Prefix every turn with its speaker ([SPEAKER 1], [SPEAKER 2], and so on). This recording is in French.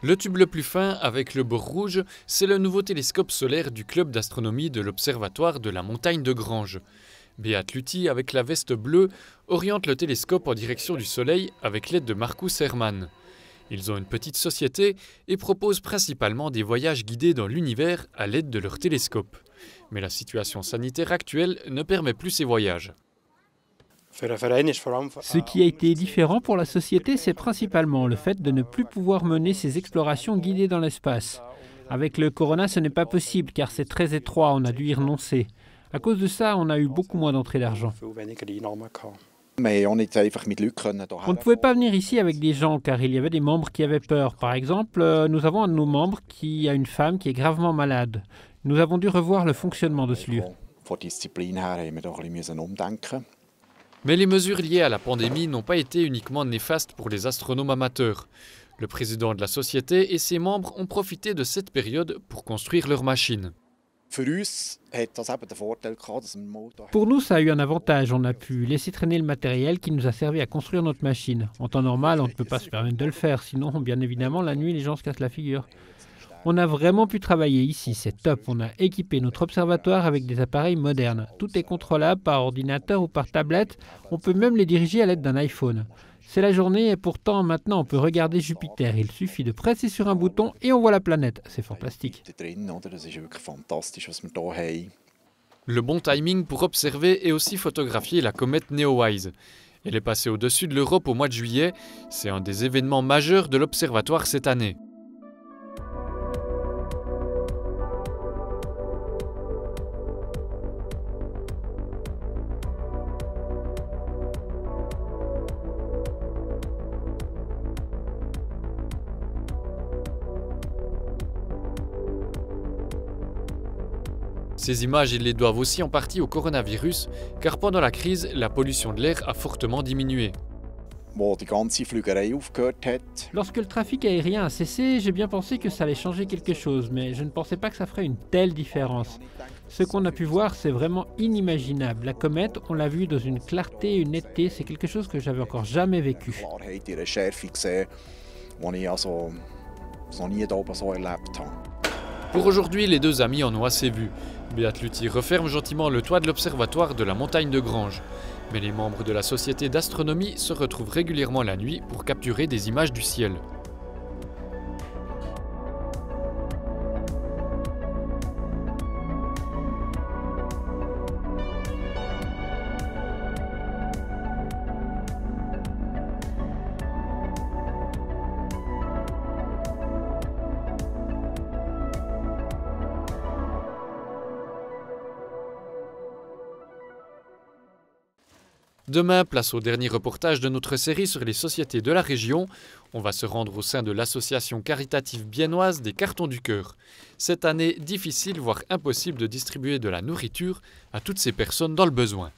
[SPEAKER 1] Le tube le plus fin avec le bord rouge, c'est le nouveau télescope solaire du club d'astronomie de l'Observatoire de la Montagne de Grange. Beat Luthi, avec la veste bleue, oriente le télescope en direction du Soleil avec l'aide de Marcus Herrmann. Ils ont une petite société et proposent principalement des voyages guidés dans l'univers à l'aide de leur télescope. Mais la situation sanitaire actuelle ne permet plus ces voyages.
[SPEAKER 2] Ce qui a été différent pour la société, c'est principalement le fait de ne plus pouvoir mener ces explorations guidées dans l'espace. Avec le corona, ce n'est pas possible car c'est très étroit, on a dû y renoncer. À cause de ça, on a eu beaucoup moins d'entrées d'argent. On ne pouvait pas venir ici avec des gens car il y avait des membres qui avaient peur. Par exemple, nous avons un de nos membres qui a une femme qui est gravement malade. Nous avons dû revoir le fonctionnement de ce lieu.
[SPEAKER 1] Mais les mesures liées à la pandémie n'ont pas été uniquement néfastes pour les astronomes amateurs. Le président de la société et ses membres ont profité de cette période pour construire leurs machines.
[SPEAKER 2] Pour nous, ça a eu un avantage. On a pu laisser traîner le matériel qui nous a servi à construire notre machine. En temps normal, on ne peut pas se permettre de le faire. Sinon, bien évidemment, la nuit, les gens se cassent la figure. On a vraiment pu travailler ici, c'est top. On a équipé notre observatoire avec des appareils modernes. Tout est contrôlable par ordinateur ou par tablette. On peut même les diriger à l'aide d'un iPhone. C'est la journée et pourtant maintenant on peut regarder Jupiter. Il suffit de presser sur un bouton et on voit la planète. C'est fantastique.
[SPEAKER 1] Le bon timing pour observer et aussi photographier la comète Neowise. Elle est passée au-dessus de l'Europe au mois de juillet. C'est un des événements majeurs de l'observatoire cette année. Ces images, ils les doivent aussi en partie au coronavirus, car pendant la crise, la pollution de l'air a fortement diminué.
[SPEAKER 2] Lorsque le trafic aérien a cessé, j'ai bien pensé que ça allait changer quelque chose, mais je ne pensais pas que ça ferait une telle différence. Ce qu'on a pu voir, c'est vraiment inimaginable. La comète, on l'a vue dans une clarté, une netteté, c'est quelque chose que j'avais encore jamais vécu.
[SPEAKER 1] Pour aujourd'hui, les deux amis en ont assez vu. Beat Luthi referme gentiment le toit de l'observatoire de la Montagne de Grange. Mais les membres de la société d'astronomie se retrouvent régulièrement la nuit pour capturer des images du ciel. Demain, place au dernier reportage de notre série sur les sociétés de la région. On va se rendre au sein de l'association caritative biennoise des Cartons du Cœur. Cette année, difficile voire impossible de distribuer de la nourriture à toutes ces personnes dans le besoin.